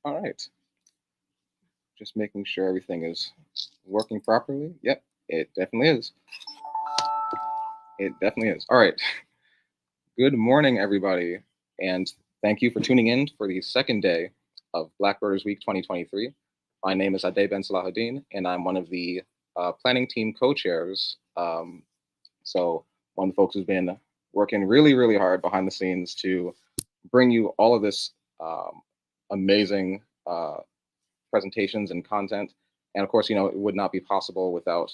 All right. Just making sure everything is working properly. Yep, it definitely is. It definitely is. All right. Good morning, everybody. And thank you for tuning in for the second day of Blackbirders Week 2023. My name is Ade Ben Salahuddin, and I'm one of the planning team co chairs. So, one of the folks who's been working really, really hard behind the scenes to bring you all of this amazing presentations and content. And of course, it would not be possible without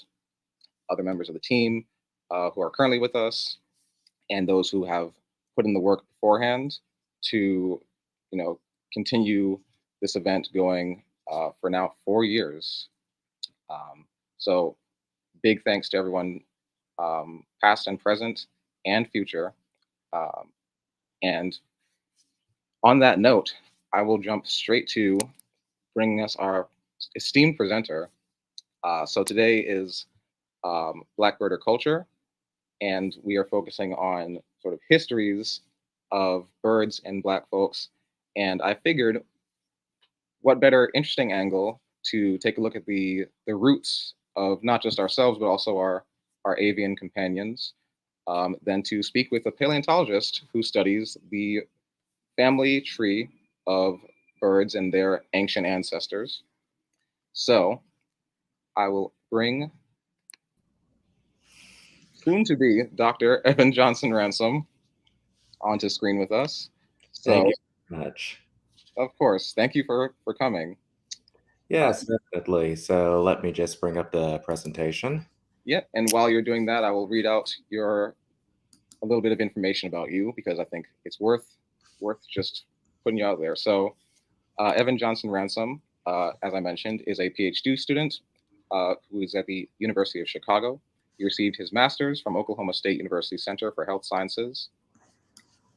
other members of the team who are currently with us and those who have put in the work beforehand to, continue this event going for now 4 years. So big thanks to everyone, past and present and future. And on that note, I will jump straight to bringing us our esteemed presenter. So today is Blackbirder culture, and we are focusing on sort of histories of birds and Black folks. And I figured, what better interesting angle to take a look at the roots of not just ourselves but also our avian companions, than to speak with a paleontologist who studies the family tree of birds and their ancient ancestors. So I will bring soon to be Dr. Evan Johnson-Ransom onto screen with us. Thank So, you very much. of course, thank you for coming. Yes, definitely. So let me just bring up the presentation. Yeah, and while you're doing that, I will read out a little bit of information about you because I think it's worth just putting you out there. So, Evan Johnson-Ransom, as I mentioned, is a PhD student who is at the University of Chicago. He received his master's from Oklahoma State University Center for Health Sciences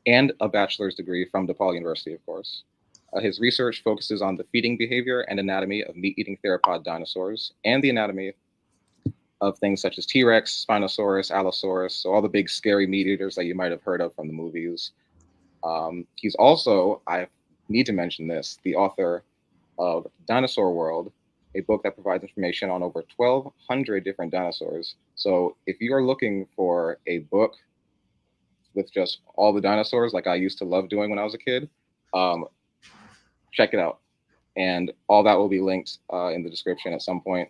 and a bachelor's degree from DePaul University, of course. His research focuses on the feeding behavior and anatomy of meat-eating theropod dinosaurs and the anatomy of things such as T-Rex, Spinosaurus, Allosaurus, so all the big scary meat eaters that you might have heard of from the movies. He's also, I need to mention this, the author of Dinosaur World, a book that provides information on over 1,200 different dinosaurs. So if you are looking for a book with just all the dinosaurs, like I used to love doing when I was a kid, check it out. And all that will be linked in the description at some point.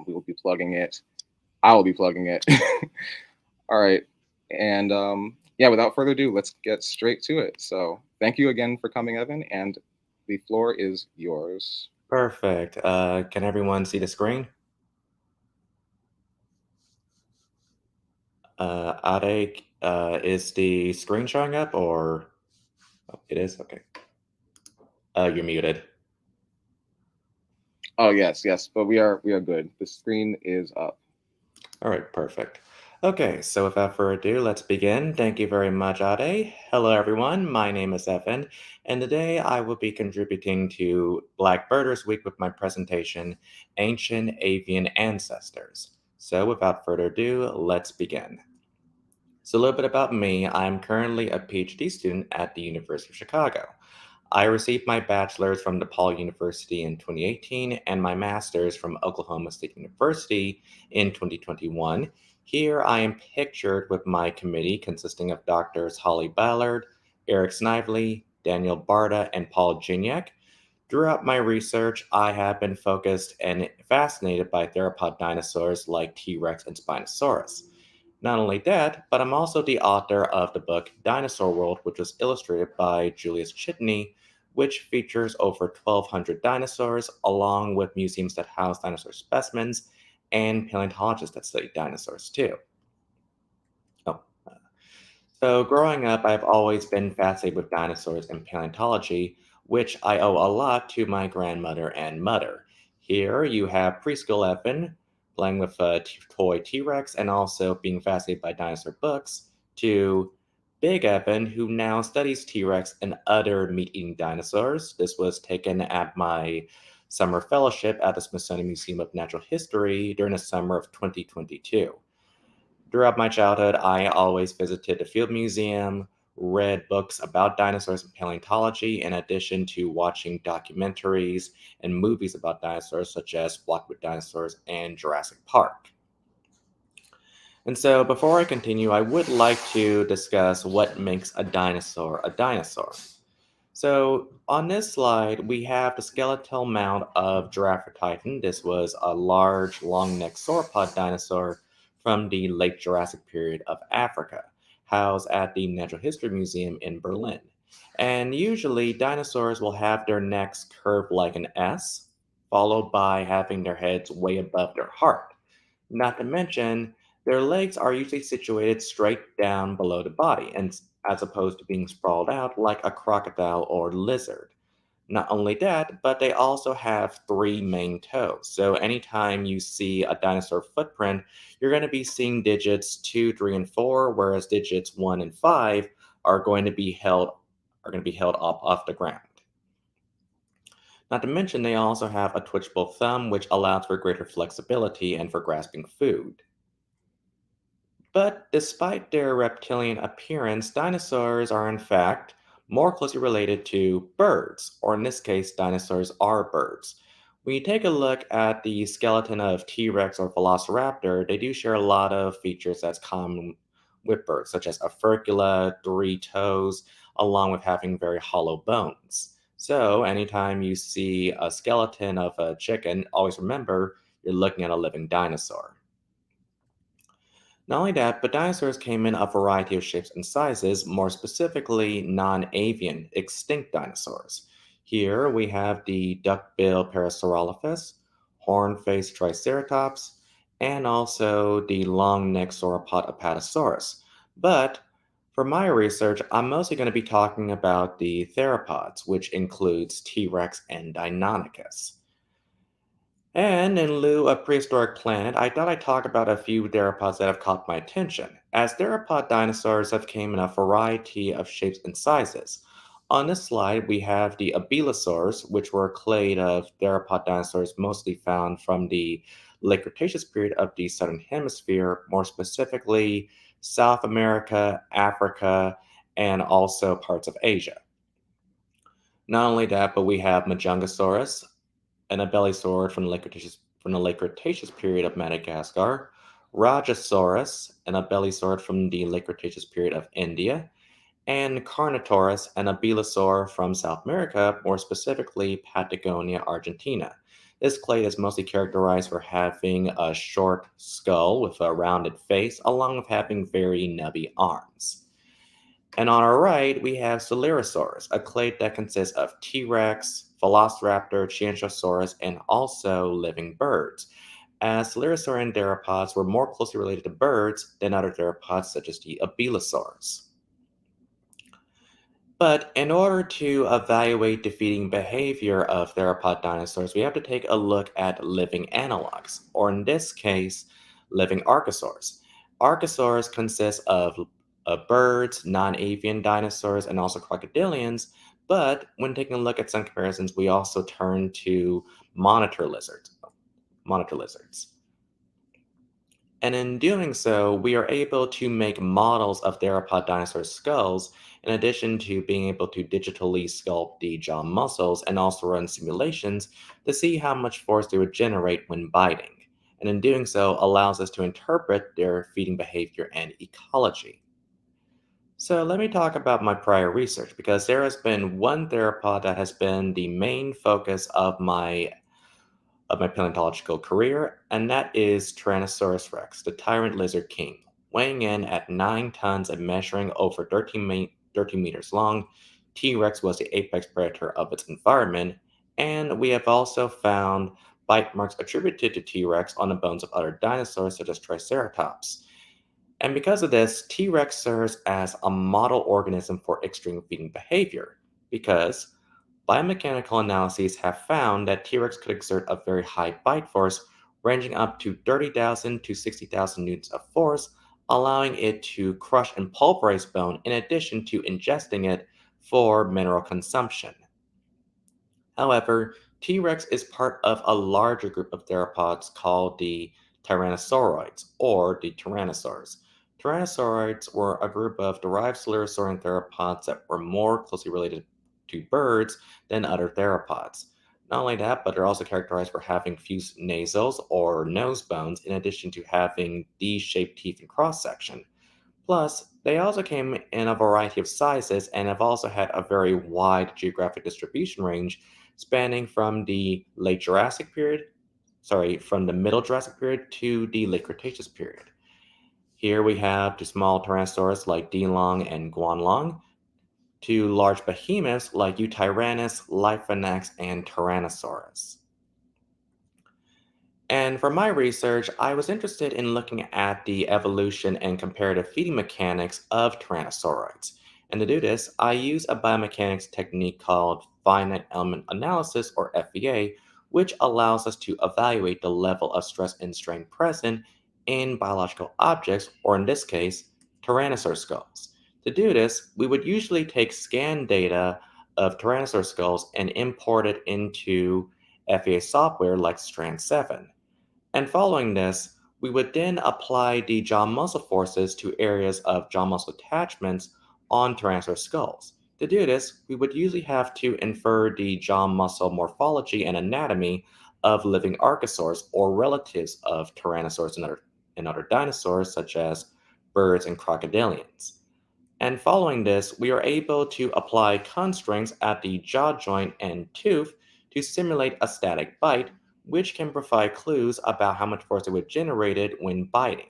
We will be plugging it. I will be plugging it. All right. And yeah, without further ado, let's get straight to it. So thank you again for coming, Evan. And the floor is yours. Perfect. Can everyone see the screen? Ade, is the screen showing up or? Oh, it is? Okay. You're muted. Oh yes, yes, but we are good. The screen is up. All right, perfect. Okay, so without further ado, let's begin. Thank you very much, Ade. Hello, everyone. My name is Evan, and today I will be contributing to Blackbirders Week with my presentation, Ancient Avian Ancestors. So without further ado, let's begin. So a little bit about me. I'm currently a PhD student at the University of Chicago. I received my bachelor's from DePaul University in 2018 and my master's from Oklahoma State University in 2021. Here I am pictured with my committee consisting of Doctors Holly Ballard, Eric Snively, Daniel Barta, and Paul Gignac. Throughout my research, I have been focused and fascinated by theropod dinosaurs like T-Rex and Spinosaurus. Not only that, but I'm also the author of the book Dinosaur World, which was illustrated by Julius Chitney, which features over 1,200 dinosaurs, along with museums that house dinosaur specimens and paleontologists that study dinosaurs too. Oh. So, growing up, I've always been fascinated with dinosaurs and paleontology, which I owe a lot to my grandmother and mother. Here you have preschool Evan playing with a toy T Rex and also being fascinated by dinosaur books, to Big Evan, who now studies T Rex and other meat eating dinosaurs. This was taken at my summer fellowship at the Smithsonian Museum of Natural History during the summer of 2022. Throughout my childhood, I always visited the Field Museum, read books about dinosaurs and paleontology, in addition to watching documentaries and movies about dinosaurs, such as Walk with Dinosaurs and Jurassic Park. And so, before I continue, I would like to discuss what makes a dinosaur a dinosaur. So, on this slide, we have the skeletal mound of Giraffatitan. This was a large, long necked sauropod dinosaur from the late Jurassic period of Africa, housed at the Natural History Museum in Berlin. And usually, dinosaurs will have their necks curved like an S, followed by having their heads way above their heart. Not to mention, their legs are usually situated straight down below the body, and as opposed to being sprawled out like a crocodile or lizard. Not only that, but they also have three main toes. So anytime you see a dinosaur footprint, you're going to be seeing digits 2, 3, and 4, whereas digits 1 and 5 are going to be held up off the ground. Not to mention, they also have a twitchable thumb, which allows for greater flexibility and for grasping food. But despite their reptilian appearance, dinosaurs are in fact more closely related to birds, or in this case, dinosaurs are birds. When you take a look at the skeleton of T Rex or Velociraptor, they do share a lot of features that's common with birds, such as a furcula, three toes, along with having very hollow bones. So, anytime you see a skeleton of a chicken, always remember you're looking at a living dinosaur. Not only that, but dinosaurs came in a variety of shapes and sizes, more specifically non avian, extinct dinosaurs. Here we have the duck-billed Parasaurolophus, horn-faced Triceratops, and also the long-necked sauropod Apatosaurus. But for my research, I'm mostly going to be talking about the theropods, which includes T Rex and Deinonychus. And in lieu of Prehistoric Planet, I thought I'd talk about a few theropods that have caught my attention, as theropod dinosaurs have came in a variety of shapes and sizes. On this slide, we have the Abilosaurs, which were a clade of theropod dinosaurs mostly found from the late Cretaceous period of the Southern Hemisphere, more specifically South America, Africa, and also parts of Asia. Not only that, but we have Majungasaurus, and a bellisaurid from the late Cretaceous period of Madagascar, Rajasaurus, and a bellisaurid from the late Cretaceous period of India, and Carnotaurus and a belosaur from South America, more specifically Patagonia, Argentina. This clade is mostly characterized for having a short skull with a rounded face, along with having very nubby arms. And on our right, we have Coelurosaurus, a clade that consists of T Rex, Velociraptor, Chianchosaurus, and also living birds. As Coelurosaur theropods were more closely related to birds than other theropods, such as the Abilosaurs. But in order to evaluate the feeding behavior of theropod dinosaurs, we have to take a look at living analogs, or in this case, living archosaurs. Archosaurs consist of birds, non-avian dinosaurs, and also crocodilians. But when taking a look at some comparisons, we also turn to monitor lizards. Monitor lizards. And in doing so, we are able to make models of theropod dinosaur skulls, in addition to being able to digitally sculpt the jaw muscles and also run simulations to see how much force they would generate when biting. And in doing so, allows us to interpret their feeding behavior and ecology. So let me talk about my prior research, because there has been one theropod that has been the main focus of my paleontological career, and that is Tyrannosaurus rex, the tyrant lizard king. Weighing in at 9 tons and measuring over 13 meters long, T Rex was the apex predator of its environment, and we have also found bite marks attributed to T Rex on the bones of other dinosaurs such as Triceratops. And because of this, T Rex serves as a model organism for extreme feeding behavior, because biomechanical analyses have found that T Rex could exert a very high bite force, ranging up to 30,000 to 60,000 newtons of force, allowing it to crush and pulverize bone in addition to ingesting it for mineral consumption. However, T Rex is part of a larger group of theropods called the Tyrannosauroids, or the Tyrannosaurs. Tyrannosaurids were a group of derived coelurosaurian theropods that were more closely related to birds than other theropods. Not only that, but they're also characterized for having fused nasals or nose bones, in addition to having D-shaped teeth and cross section. Plus, they also came in a variety of sizes and have also had a very wide geographic distribution range, spanning from the from the Middle Jurassic period to the late Cretaceous period. Here we have the small tyrannosaurs like Dilong and Guanlong, to large behemoths like Eutyrannus, Liphonax, and Tyrannosaurus. And for my research, I was interested in looking at the evolution and comparative feeding mechanics of tyrannosauroids. And to do this, I use a biomechanics technique called finite element analysis, or FEA, which allows us to evaluate the level of stress and strain present in biological objects, or in this case, tyrannosaur skulls. To do this, we would usually take scan data of tyrannosaur skulls and import it into FEA software like Strand 7. And following this, we would then apply the jaw muscle forces to areas of jaw muscle attachments on tyrannosaur skulls. To do this, we would usually have to infer the jaw muscle morphology and anatomy of living archosaurs, or relatives of tyrannosaurs and other dinosaurs, such as birds and crocodilians. And following this, we are able to apply constraints at the jaw joint and tooth to simulate a static bite, which can provide clues about how much force it would generated when biting.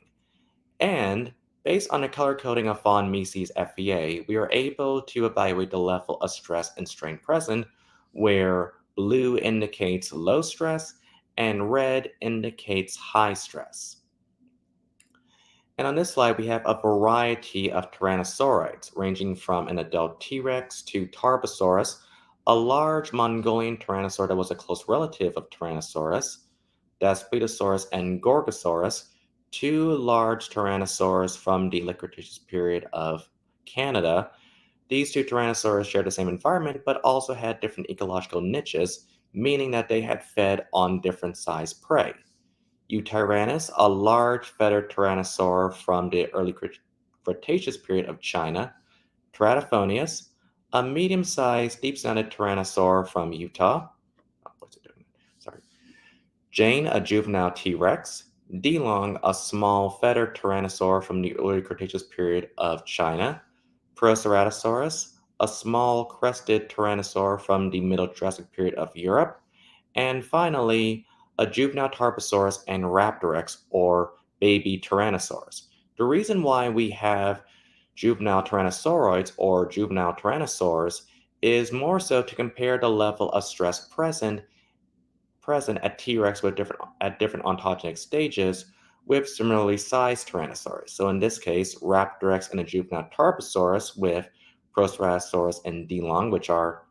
And based on the color coding of von Mises FEA, we are able to evaluate the level of stress and strain present, where blue indicates low stress and red indicates high stress. And on this slide, we have a variety of tyrannosaurids, ranging from an adult T Rex to Tarbosaurus, a large Mongolian tyrannosaur that was a close relative of Tyrannosaurus, Daspletosaurus and Gorgosaurus, two large tyrannosaurs from the late Cretaceous period of Canada. These two tyrannosaurs shared the same environment but also had different ecological niches, meaning that they had fed on different sized prey. Eutyrannus, a large feathered tyrannosaur from the early Cretaceous period of China. Teratophonius, a medium sized, deep sounded tyrannosaur from Utah. What's it doing? Sorry. Jane, a juvenile T Rex. Dilong, a small feathered tyrannosaur from the early Cretaceous period of China. Proceratosaurus, a small crested tyrannosaur from the Middle Jurassic period of Europe. And finally, a juvenile Tarbosaurus and Raptorex, or baby tyrannosaurs. The reason why we have juvenile tyrannosauroids or juvenile tyrannosaurs is more so to compare the level of stress present at T-Rex at different ontogenic stages with similarly sized tyrannosaurs. So in this case, Raptorex and a juvenile Tarbosaurus with Proceratosaurus and Dilong, which are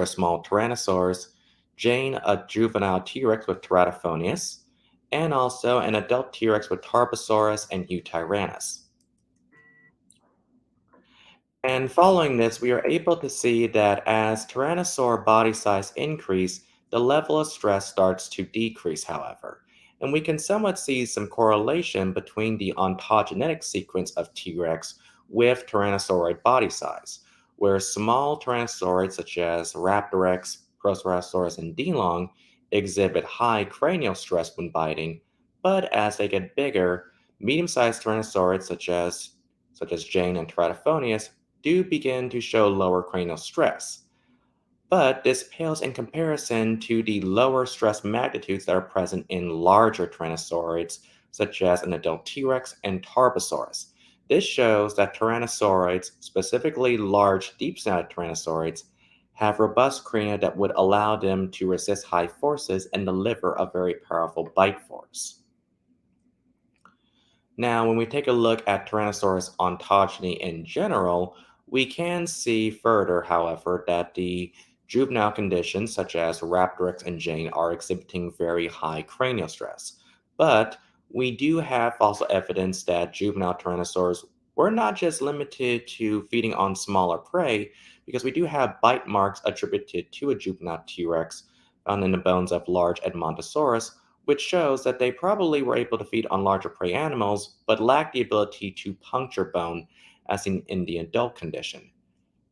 small tyrannosaurs. Jane, a juvenile T-Rex with Teratophonius, and also an adult T-Rex with Tarbosaurus and Eutyrannus. And following this, we are able to see that as tyrannosaur body size increase, the level of stress starts to decrease, however. And we can somewhat see some correlation between the ontogenetic sequence of T-Rex with tyrannosauroid body size, where small tyrannosaurids such as Raptorex, Proceratosaurus, and Dilong exhibit high cranial stress when biting, but as they get bigger, medium-sized tyrannosaurids such as Jane and Teratophonius do begin to show lower cranial stress. But this pales in comparison to the lower stress magnitudes that are present in larger tyrannosaurids, such as an adult T Rex and Tarbosaurus. This shows that tyrannosaurids, specifically large, deep sounded tyrannosaurids, have robust crania that would allow them to resist high forces and deliver a very powerful bite force. Now, when we take a look at Tyrannosaurus ontogeny in general, we can see further, however, that the juvenile conditions such as Raptorex and Jane are exhibiting very high cranial stress. But we do have fossil evidence that juvenile tyrannosaurs were not just limited to feeding on smaller prey, because we do have bite marks attributed to a juvenile T Rex found in the bones of large Edmontosaurus, which shows that they probably were able to feed on larger prey animals, but lacked the ability to puncture bone as in the adult condition.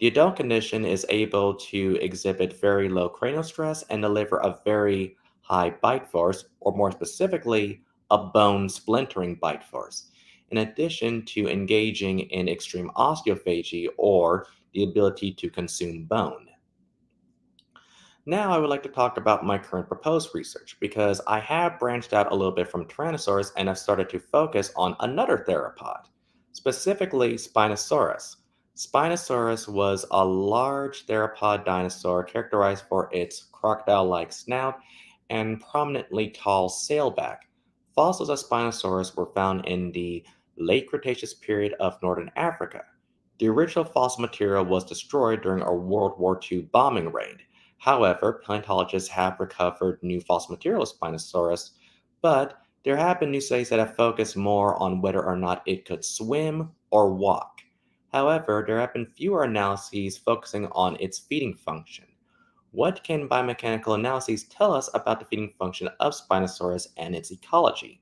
The adult condition is able to exhibit very low cranial stress and deliver a very high bite force, or more specifically, a bone splintering bite force, in addition to engaging in extreme osteophagy or the ability to consume bone. Now, I would like to talk about my current proposed research because I have branched out a little bit from Tyrannosaurs and have started to focus on another theropod, specifically Spinosaurus. Spinosaurus was a large theropod dinosaur characterized for its crocodile like snout and prominently tall sailback. Fossils of Spinosaurus were found in the late Cretaceous period of northern Africa. The original fossil material was destroyed during a World War II bombing raid. However, paleontologists have recovered new fossil material of Spinosaurus, but there have been new studies that have focused more on whether or not it could swim or walk. However, there have been fewer analyses focusing on its feeding function. What can biomechanical analyses tell us about the feeding function of Spinosaurus and its ecology?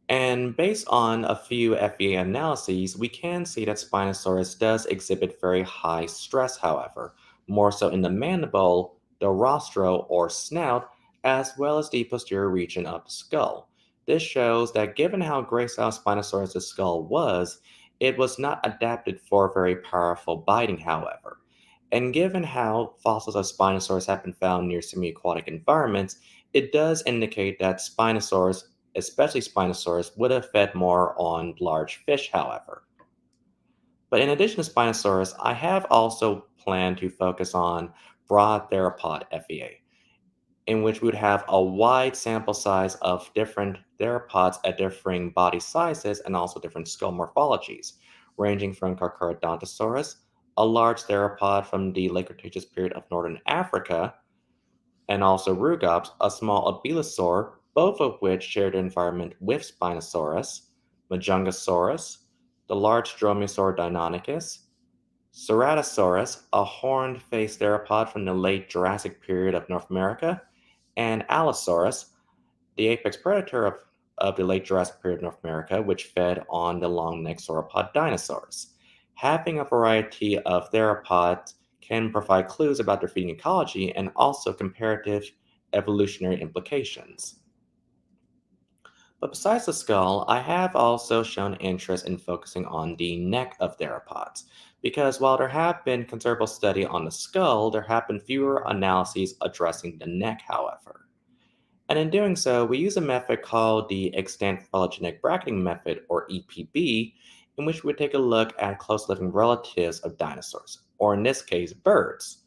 And based on a few FEA analyses, we can see that Spinosaurus does exhibit very high stress, however, more so in the mandible, the rostro or snout, as well as the posterior region of the skull. This shows that given how gracile Spinosaurus' skull was, it was not adapted for very powerful biting, however. And given how fossils of Spinosaurus have been found near semi aquatic environments, it does indicate that Spinosaurus, especially Spinosaurus, would have fed more on large fish, however. But in addition to Spinosaurus, I have also planned to focus on broad theropod FEA, in which we would have a wide sample size of different theropods at differing body sizes and also different skull morphologies, ranging from Carcharodontosaurus, a large theropod from the late Cretaceous period of northern Africa, and also Rugops, a small abelosaur, both of which shared an environment with Spinosaurus, Majungasaurus, the large Dromaeosaur Deinonychus, Ceratosaurus, a horned-faced theropod from the late Jurassic period of North America, and Allosaurus, the apex predator of the late Jurassic period of North America, which fed on the long-necked sauropod dinosaurs. Having a variety of theropods can provide clues about their feeding ecology and also comparative evolutionary implications. But besides the skull, I have also shown interest in focusing on the neck of theropods, because while there have been considerable study on the skull, there have been fewer analyses addressing the neck, however. And in doing so, we use a method called the extant phylogenetic bracketing method, or EPB, in which we take a look at close living relatives of dinosaurs, or in this case, birds.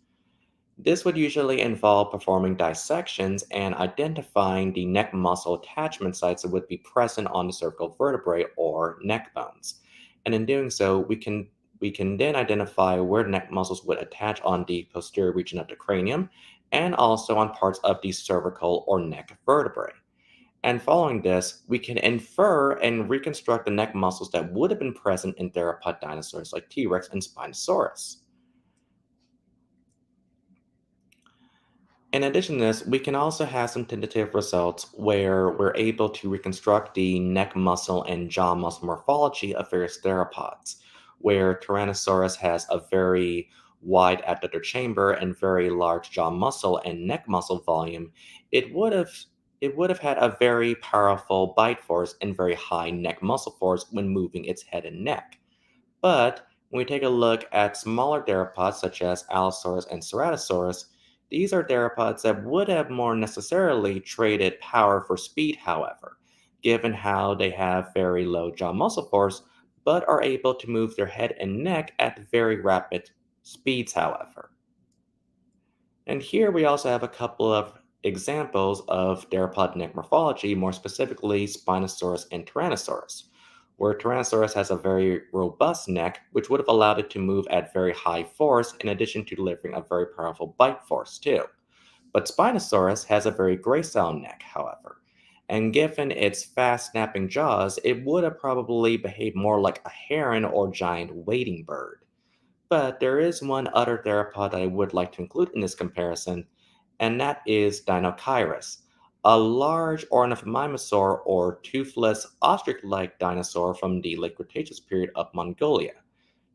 This would usually involve performing dissections and identifying the neck muscle attachment sites that would be present on the cervical vertebrae or neck bones. And in doing so, we can then identify where the neck muscles would attach on the posterior region of the cranium and also on parts of the cervical or neck vertebrae. And following this, we can infer and reconstruct the neck muscles that would have been present in theropod dinosaurs like T. rex and Spinosaurus. In addition to this, we can also have some tentative results where we're able to reconstruct the neck muscle and jaw muscle morphology of various theropods, where Tyrannosaurus has a very wide abductor chamber and very large jaw muscle and neck muscle volume. It would have had a very powerful bite force and very high neck muscle force when moving its head and neck. But when we take a look at smaller theropods such as Allosaurus and Ceratosaurus, these are theropods that would have more necessarily traded power for speed, however, given how they have very low jaw muscle force, but are able to move their head and neck at very rapid speeds, however. And here we also have a couple of examples of theropod neck morphology, more specifically Spinosaurus and Tyrannosaurus, where Tyrannosaurus has a very robust neck, which would have allowed it to move at very high force, in addition to delivering a very powerful bite force, too. But Spinosaurus has a very gracile neck, however, and given its fast snapping jaws, it would have probably behaved more like a heron or giant wading bird. But there is one other theropod that I would like to include in this comparison, and that is Dinochirus, a large ornithomimosaur or toothless ostrich-like dinosaur from the late Cretaceous period of Mongolia.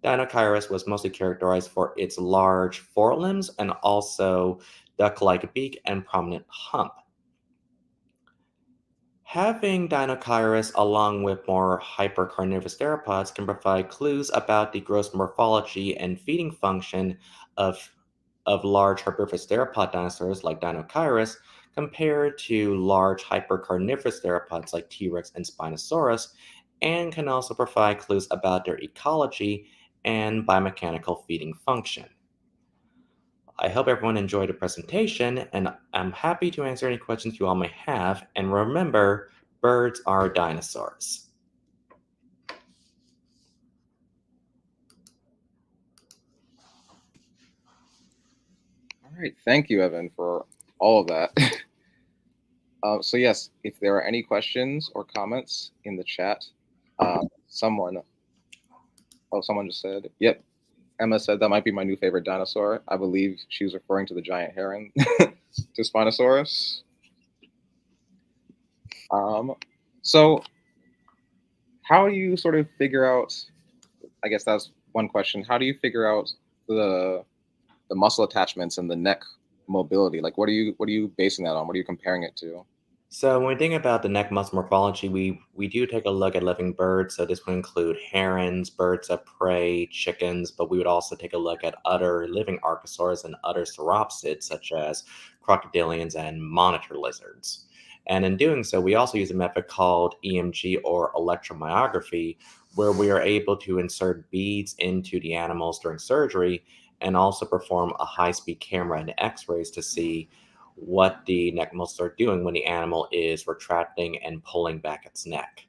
Dinochirus was mostly characterized for its large forelimbs and also duck-like beak and prominent hump. Having Dinochirus along with more hypercarnivorous theropods can provide clues about the gross morphology and feeding function of, large herbivorous theropod dinosaurs like Dinochirus compared to large hypercarnivorous theropods like T. rex and Spinosaurus, and can also provide clues about their ecology and biomechanical feeding function. I hope everyone enjoyed the presentation, and I'm happy to answer any questions you all may have. And remember, birds are dinosaurs. All right, thank you, Evan, for all of that. So yes, if there are any questions or comments in the chat, someone just said, yep, Emma said that might be my new favorite dinosaur. I believe she was referring to the giant heron, to Spinosaurus. So how do you sort of figure out, I guess that's one question, how do you figure out the muscle attachments and the neck mobility? Like what are you basing that on? What are you comparing it to? So when we think about the neck muscle morphology, we do take a look at living birds. So this would include herons, birds of prey, chickens, but we would also take a look at other living archosaurs and other sauropsids, such as crocodilians and monitor lizards. And in doing so, we also use a method called EMG or electromyography, where we are able to insert beads into the animals during surgery and also perform a high-speed camera and x-rays to see what the neck muscles are doing when the animal is retracting and pulling back its neck.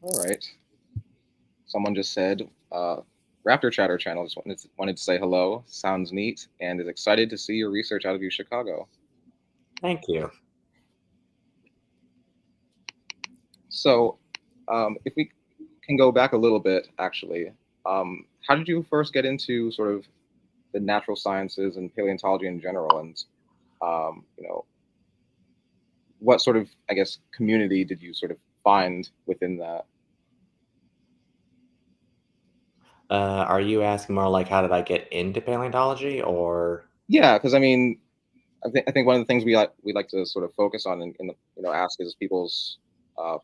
All right. Someone just said, Raptor Chatter Channel just wanted to say hello. Sounds neat and is excited to see your research out of Chicago. Thank you. So, if we can go back a little bit, actually, how did you first get into sort of the natural sciences and paleontology in general? And, what sort of, I guess, community did you sort of find within that? Are you asking more like how did I get into paleontology, or? Yeah, because I mean, I think one of the things we like to sort of focus on and ask is people's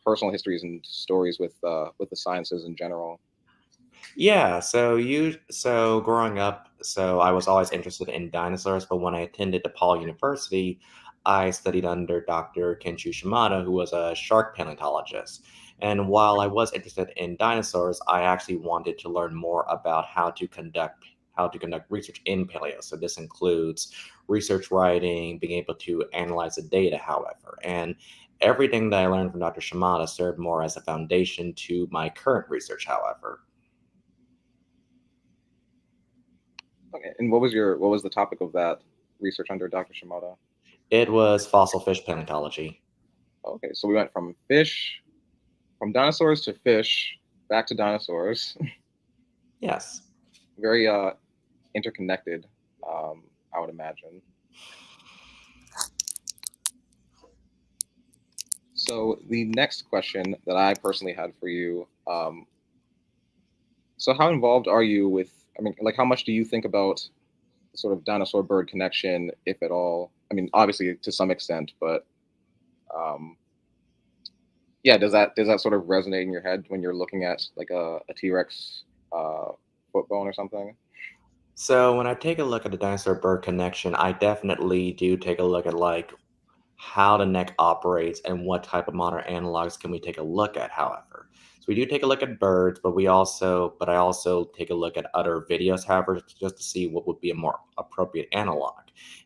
personal histories and stories with the sciences in general. Yeah, so growing up, so I was always interested in dinosaurs, but when I attended DePaul University, I studied under Dr. Kenshu Shimada, who was a shark paleontologist. And while I was interested in dinosaurs, I actually wanted to learn more about how to conduct research in paleo. So this includes research writing, being able to analyze the data, however. And everything that I learned from Dr. Shimada served more as a foundation to my current research, however. Okay, and what was the topic of that research under Dr. Shimada? It was fossil fish paleontology. Okay, so we went from dinosaurs to fish, back to dinosaurs. Yes. Very interconnected, I would imagine. So the next question that I personally had for you, so how involved are you with? I mean, like, how much do you think about the sort of dinosaur bird connection, if at all? I mean, obviously to some extent, but yeah, does that sort of resonate in your head when you're looking at like a T Rex foot bone or something? So when I take a look at the dinosaur bird connection, I definitely do take a look at like how the neck operates and what type of modern analogs can we take a look at, however. So we do take a look at birds, but I also take a look at other videos, however, just to see what would be a more appropriate analog.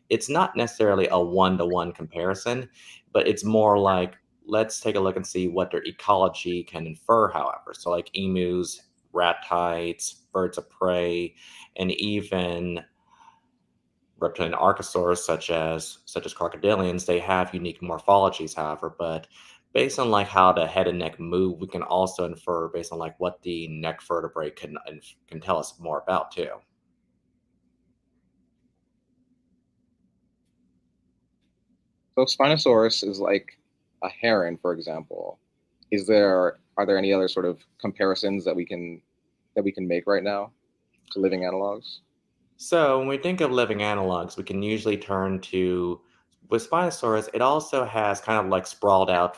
It's not necessarily a one-to-one comparison, but it's more like let's take a look and see what their ecology can infer, however. So like emus, rat tides, birds of prey, and even reptilian archosaurs such as crocodilians, they have unique morphologies, however, but Based on like how the head and neck move, we can also infer based on like what the neck vertebrae can tell us more about too. So if Spinosaurus is like a heron, for example, are there any other sort of comparisons that we can make right now to living analogs? So when we think of living analogs, we can usually turn to with Spinosaurus. It also has kind of like sprawled out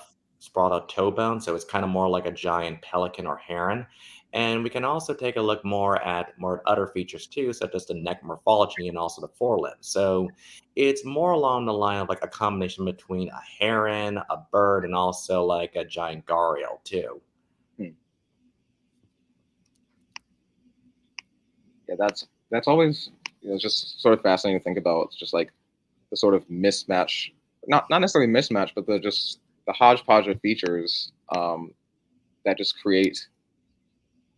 toe bone, so it's kind of more like a giant pelican or heron. And we can also take a look more at other features too, such as the neck morphology and also the forelimbs. So it's more along the line of like a combination between a heron, a bird, and also like a giant gharial too. Hmm. Yeah, that's always just sort of fascinating to think about. It's just like the sort of mismatch, not necessarily mismatch, but the hodgepodge of features that just create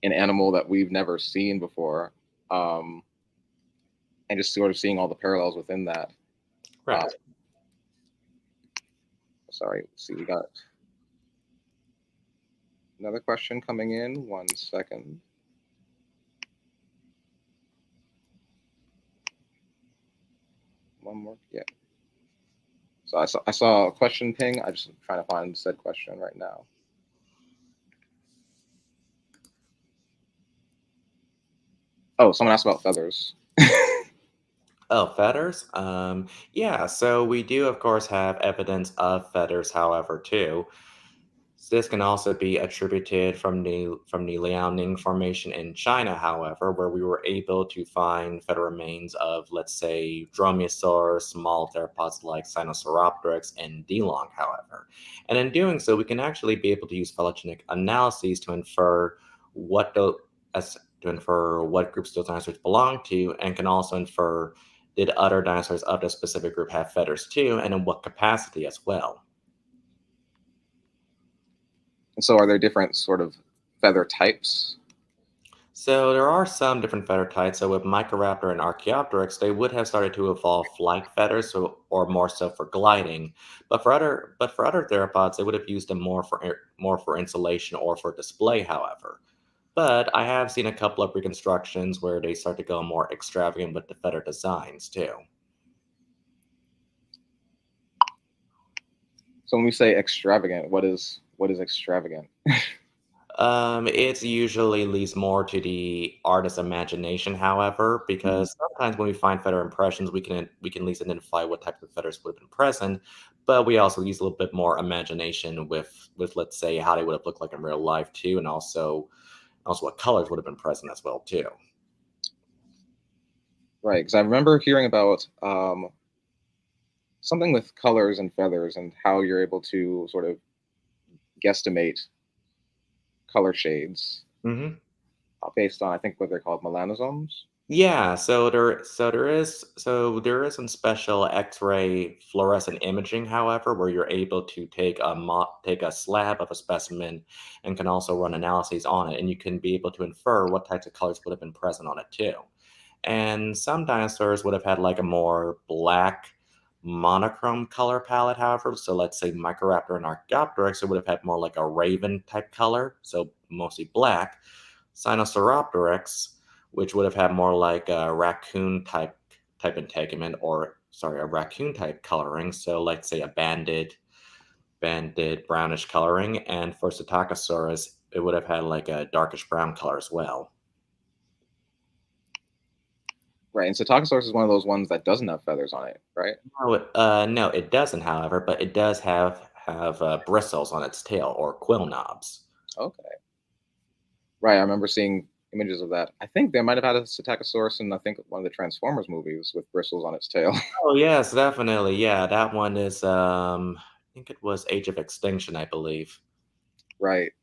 an animal that we've never seen before, um, and just sort of seeing all the parallels within that. Uh, Right. sorry, let's see, we got another question coming in. 1 second. One more, yeah. So I saw a question ping. I just trying to find said question right now. Oh, someone asked about feathers. Oh, feathers? Yeah, so we do, of course, have evidence of feathers, however, too. This can also be attributed from the Liaoning Formation in China, however, where we were able to find feather remains of, let's say, dromaeosaurs, small theropods like Sinosauropteryx, and Delong, however. And in doing so, we can actually be able to use phylogenetic analyses to infer what the, as to infer what groups those dinosaurs belong to, and can also infer did other dinosaurs of this specific group have feathers too, and in what capacity as well. And so, are there different sort of feather types? So there are some different feather types. So with Microraptor and Archaeopteryx, they would have started to evolve flight feathers, or more so for gliding. But for other theropods, they would have used them more for insulation or for display. However, but I have seen a couple of reconstructions where they start to go more extravagant with the feather designs too. So when we say extravagant, what is extravagant? It's usually leads more to the artist's imagination, however, Mhm. because sometimes when we find feather impressions, we can at least identify what type of feathers would have been present, but we also use a little bit more imagination with let's say how they would have looked like in real life too, and also what colors would have been present as well too. Right, because I remember hearing about something with colors and feathers and how you're able to sort of guesstimate color shades Hmm. based on I think what they're called melanosomes. Yeah, so there is some special X-ray fluorescent imaging, however, where you're able to take a slab of a specimen and can also run analyses on it, and you can be able to infer what types of colors would have been present on it too. And some dinosaurs would have had like a more black monochrome color palette, however. So let's say Microraptor and Archaeopteryx, it would have had more like a raven type color, so mostly black. Sinosauropteryx, which would have had more like a raccoon type integument, or sorry, a raccoon type coloring. So let's say a banded brownish coloring, and for Psittacosaurus, it would have had like a darkish brown color as well. Right, and Psittacosaurus is one of those ones that doesn't have feathers on it, right? No, it doesn't, however, but it does have bristles on its tail or quill knobs. Okay. Right, I remember seeing images of that. I think they might have had a Psittacosaurus in I think one of the Transformers movies with bristles on its tail. Oh yes, definitely. Yeah, that one is I think it was Age of Extinction, I believe. Right.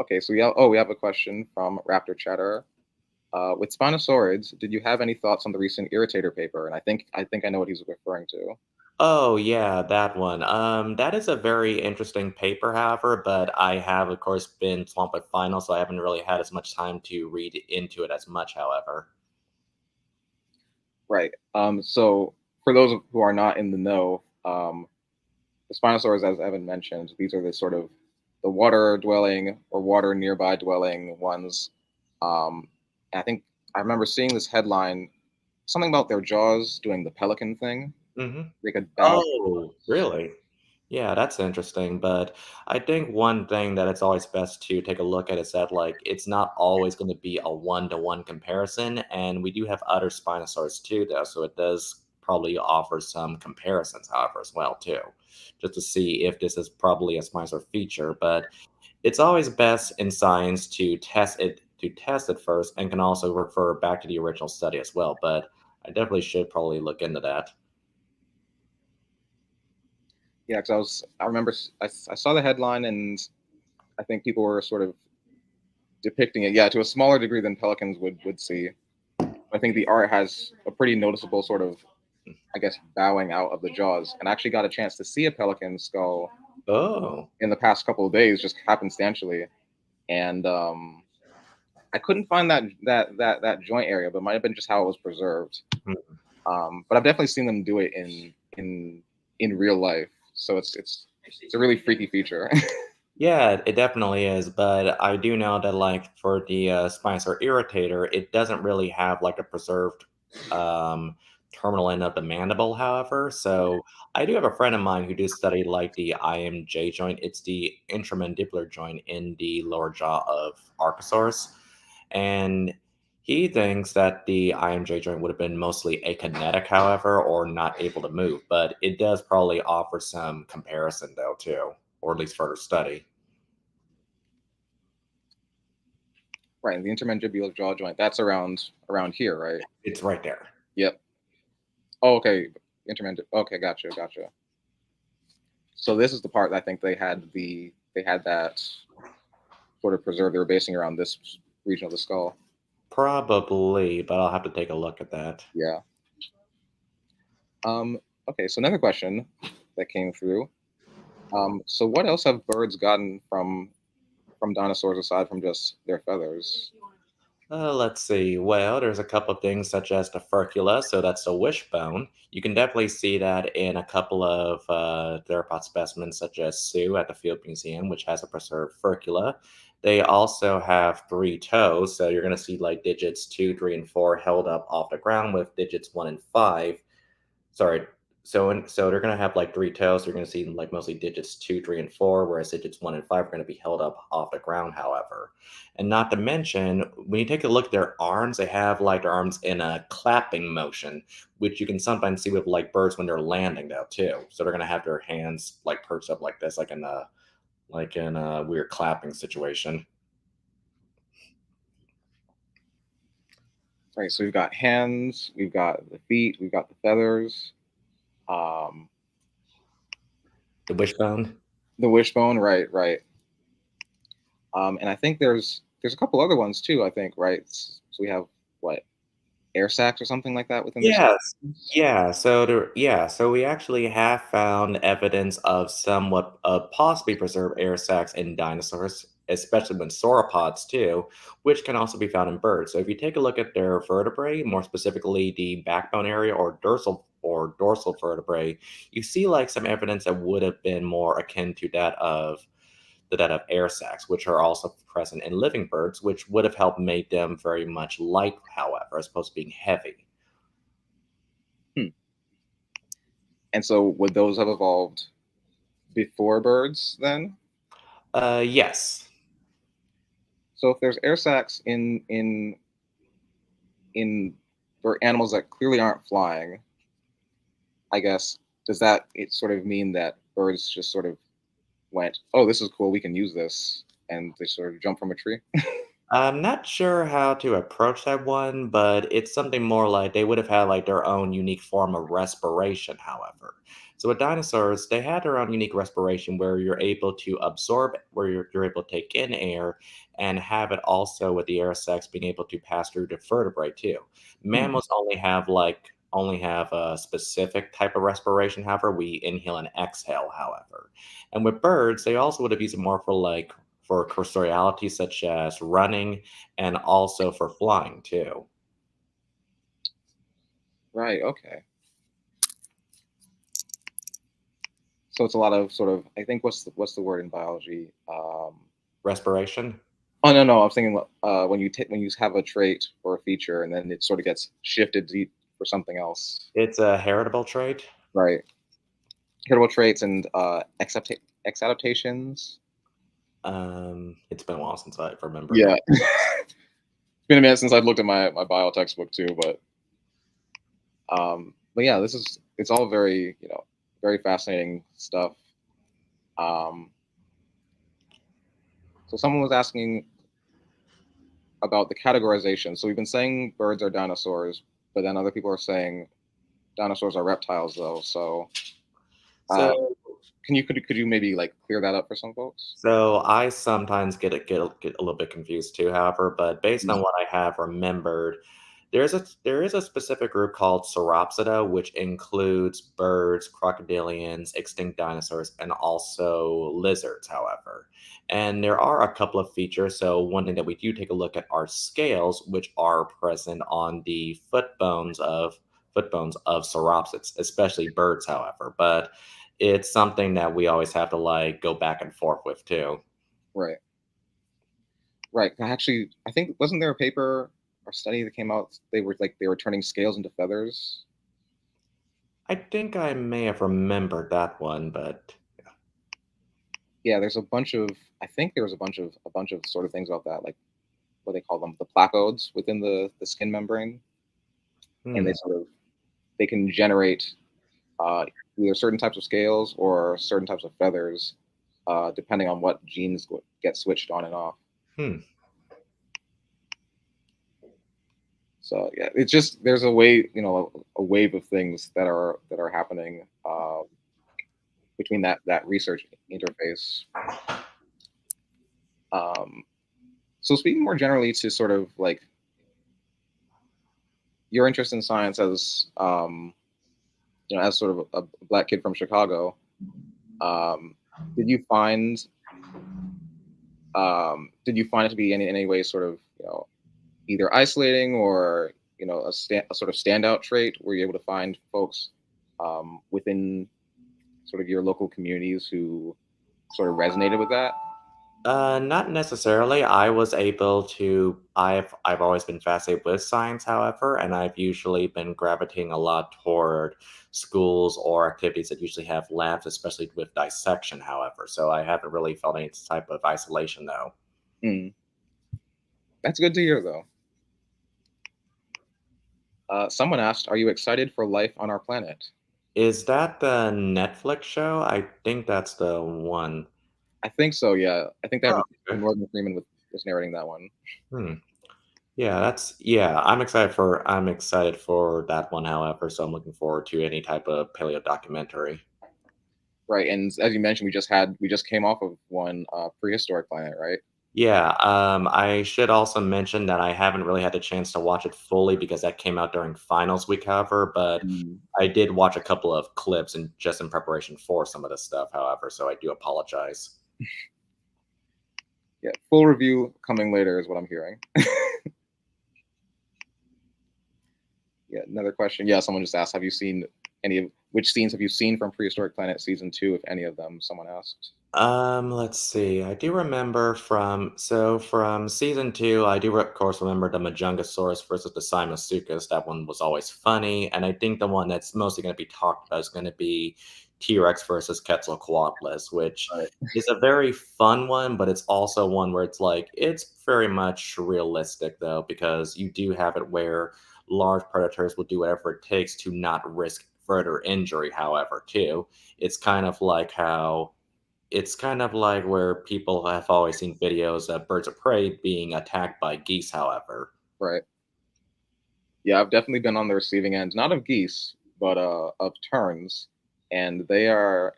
Okay, so we have a question from Raptor Chatter. With Spinosaurids, did you have any thoughts on the recent Irritator paper? And I think I know what he's referring to. Oh yeah, that one. That is a very interesting paper, however, but I have of course been swamped with finals, so I haven't really had as much time to read into it as much, however. Right. So for those who are not in the know, the Spinosaurs, as Evan mentioned, these are the sort of the water dwelling or water nearby dwelling ones. And I think I remember seeing this headline, something about their jaws doing the pelican thing. Hmm. They could bow. Oh, really? Yeah, that's interesting. But I think one thing that it's always best to take a look at is that like it's not always going to be a one-to-one comparison, and we do have other Spinosaurs too, though, so it does probably offer some comparisons, however, as well too, just to see if this is probably a Spinosaur feature. But it's always best in science to test it first, and can also refer back to the original study as well. But I definitely should probably look into that. Yeah, because I remember I saw the headline and I think people were sort of depicting it, yeah, to a smaller degree than pelicans would see. I think the art has a pretty noticeable sort of, I guess, bowing out of the jaws, and I actually got a chance to see a pelican skull Oh. in the past couple of days, just happenstantially, and I couldn't find that joint area, but it might have been just how it was preserved. Hmm. But I've definitely seen them do it in real life, so it's a really freaky feature. Yeah, it definitely is, but I do know that, like, for the, Spicer irritator, it doesn't really have, like, a preserved, um, terminal end of the mandible, however, so I do have a friend of mine who did study, like, the IMJ joint. It's the intramandibular joint in the lower jaw of Archosaurus, and he thinks that the IMJ joint would have been mostly akinetic, however, or not able to move, but it does probably offer some comparison, though, too, or at least further study. Right, and the intermandibular jaw joint, that's around here, right? It's right there. Yep. Oh, okay. Intermandib. Okay, gotcha. So this is the part that I think they had that sort of preserved. They were basing around this region of the skull. Probably, but I'll have to take a look at that. Yeah. Um. Okay. So another question that came through. So what else have birds gotten from dinosaurs aside from just their feathers? Let's see. Well, there's a couple of things such as the furcula, so that's the wishbone. You can definitely see that in a couple of theropod specimens, such as Sue at the Field Museum, which has a preserved furcula. They also have three toes, so you're going to see like digits 2, 3, and 4 held up off the ground with digits 1 and 5. Sorry. So they're gonna have like three toes. You're gonna see like mostly digits 2, 3, and 4, whereas digits 1 and 5 are gonna be held up off the ground, however. And not to mention, when you take a look at their arms, they have like their arms in a clapping motion, which you can sometimes see with like birds when they're landing though too. So they're gonna have their hands like perched up like this, like in a weird clapping situation. Right. So we've got hands, we've got the feet, we've got the feathers, um, The wishbone. the wishbone. Right. And I think there's a couple other ones too. I think right. So we have what, air sacs or something like that within their Yes. systems. So we actually have found evidence of somewhat possibly preserved air sacs in dinosaurs, especially when sauropods too, which can also be found in birds. So if you take a look at their vertebrae, more specifically the backbone area or dorsal vertebrae, you see like some evidence that would have been more akin to that of air sacs, which are also present in living birds, which would have helped make them very much light, however, as opposed to being heavy. Hmm. And so would those have evolved before birds then? Yes. So if there's air sacs in for animals that clearly aren't flying, I guess does that it sort of mean that birds just sort of went, oh, this is cool, we can use this, and they sort of jump from a tree? I'm not sure how to approach that one, but it's something more like they would have had like their own unique form of respiration, however. So with dinosaurs, they had their own unique respiration where you're able to absorb, where you're able to take in air and have it also with the air sacs being able to pass through the vertebrae too. Hmm. Mammals only have a specific type of respiration, however, we inhale and exhale, however. And with birds, they also would have used it more for cursoriality, such as running, and also for flying too. Right. Okay. So it's a lot of sort of, I think, what's the word in biology? Respiration? Oh no, I'm thinking when you have a trait or a feature and then it sort of gets shifted for something else, It's a heritable trait. right? Heritable traits and exadaptations. It's been a while since I've remembered Yeah, that. it's been a minute since I've looked at my bio textbook too, but yeah, it's all very very fascinating stuff. Um, so someone was asking about the categorization. So we've been saying birds are dinosaurs, but then other people are saying dinosaurs are reptiles, though. So So, could you maybe like clear that up for some folks? so I sometimes get a little bit confused too. However, but based Mm. on what I have remembered, there is a specific group called Sauropsida, which includes birds, crocodilians, extinct dinosaurs, and also lizards. However, and there are a couple of features. So one thing that we do take a look at are scales, which are present on the foot bones of sauropsids, especially birds. However, but it's something that we always have to like go back and forth with too. Right, right. Actually, I think wasn't there a paper or study that came out? They were turning scales into feathers. I think I may have remembered that one, but Yeah, there's a bunch of. I think there was a bunch of sort of things about that, like what they call them, the placodes within the skin membrane, and hmm. they can generate uh, either certain types of scales or certain types of feathers, depending on what genes get switched on and off. Hmm. So yeah, it's just there's a way, a wave of things that are happening between that research interface. Um, so speaking more generally to sort of like your interest in science as as sort of a black kid from Chicago, um, did you find it to be in any way sort of either isolating or a sort of standout trait? Were you able to find folks within sort of your local communities who sort of resonated with that? Not necessarily. I was able to. I've always been fascinated with science, however, and I've usually been gravitating a lot toward schools or activities that usually have labs, especially with dissection. However, so I haven't really felt any type of isolation though. Mm, that's good to hear, though. Someone asked, "Are you excited for life on our planet?" Is that the Netflix show? I think that's the one. I think so. Yeah, I think that Oh, okay. Morgan Freeman was narrating that one. Hmm. Yeah. I'm excited for that one. However, so I'm looking forward to any type of paleo documentary. Right, and as you mentioned, we just came off of one, Prehistoric Planet, right? Yeah, I should also mention that I haven't really had the chance to watch it fully because that came out during finals week, however, but Mm. I did watch a couple of clips and just in preparation for some of the stuff, however, so I do apologize. Yeah, full review coming later is what I'm hearing. Yeah, another question. Yeah, someone just asked, have you seen which scenes have you seen from Prehistoric Planet season two, if any of them? Someone asked. Let's see. I do remember from season two, I do of course remember the Majungasaurus versus the Siamasuchus. That one was always funny, and I think the one that's mostly going to be talked about is going to be T-Rex versus Quetzalcoatlus, which Right. is a very fun one, but it's also one where it's very much realistic though, because you do have it where large predators will do whatever it takes to not risk further injury. However, too, it's kind of like how it's kind of like where people have always seen videos of birds of prey being attacked by geese, however. Right. Yeah, I've definitely been on the receiving end, not of geese, but of terns, and they are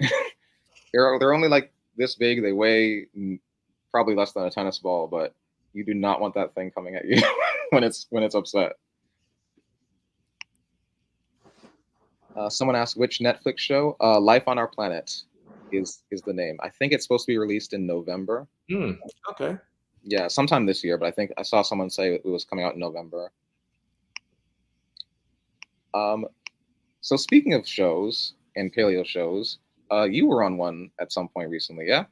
they're only like this big. They weigh probably less than a tennis ball, but you do not want that thing coming at you when it's upset. Someone asked which Netflix show. Life on Our Planet is the name. I think it's supposed to be released in November. Hmm, okay. Yeah, sometime this year, but I think I saw someone say it was coming out in November. Um, so speaking of shows and paleo shows, You were on one at some point recently, yeah?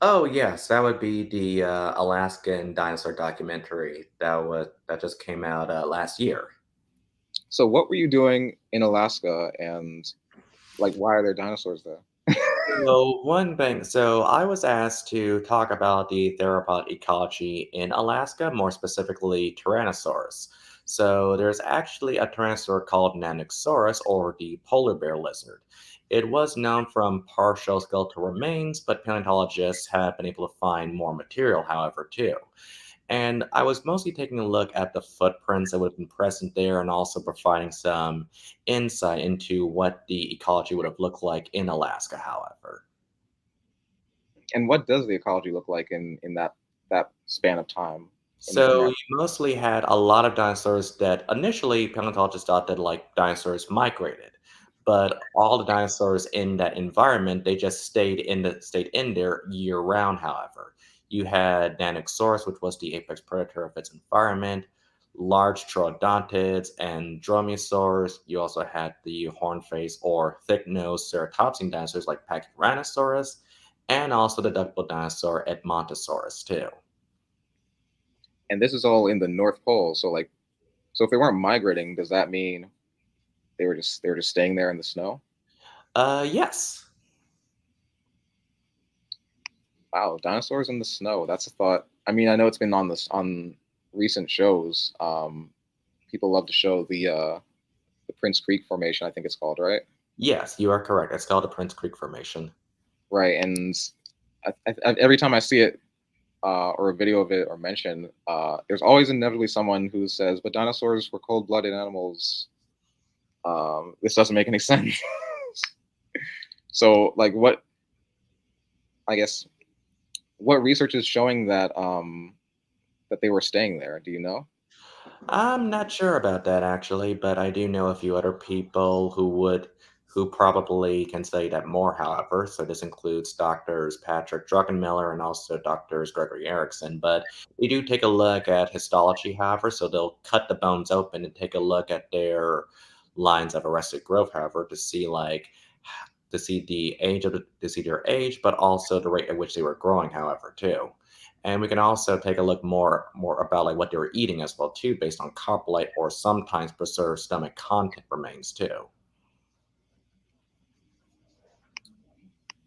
Oh yes, that would be the Alaskan Dinosaur documentary that just came out last year. So what were you doing in Alaska, and like why are there dinosaurs there? So one thing, so I was asked to talk about the theropod ecology in Alaska, more specifically Tyrannosaurus. So there's actually a tyrannosaur called Nanuqsaurus, or the polar bear lizard. It was known from partial skeletal remains, but paleontologists have been able to find more material, however, too. And I was mostly taking a look at the footprints that would have been present there and also providing some insight into what the ecology would have looked like in Alaska, however. And what does the ecology look like in that span of time in So that? you mostly had a lot of dinosaurs that initially paleontologists thought that like dinosaurs migrated, but all the dinosaurs in that environment they just stayed in there year round. However, you had Nanuqsaurus, which was the apex predator of its environment, large troodontids, and dromaeosaurs. You also had the horn-faced or thick-nosed ceratopsian dinosaurs like Pachyrhinosaurus, and also the duckbill dinosaur Edmontosaurus too. And this is all in the North Pole. So like, so if they weren't migrating, does that mean they were just staying there in the snow? Yes. Wow, dinosaurs in the snow. That's a thought. I mean, I know it's been on recent shows. People love to show the Prince Creek Formation, I think it's called, right? Yes, you are correct. It's called the Prince Creek Formation. Right, and every time I see it or a video of it or mention, there's always inevitably someone who says, "But dinosaurs were cold-blooded animals. This doesn't make any sense." So, like, what I guess what research is showing that they were staying there? Do you know? I'm not sure about that actually, but I do know a few other people who probably can say that more, however. So this includes doctors Patrick Druckenmiller and also doctors Gregory Erickson. But we do take a look at histology, however, so they'll cut the bones open and take a look at their lines of arrested growth, however, to see to see to see their age, but also the rate at which they were growing, however, too. And we can also take a look more about like what they were eating as well too, based on coprolite or sometimes preserved stomach content remains too.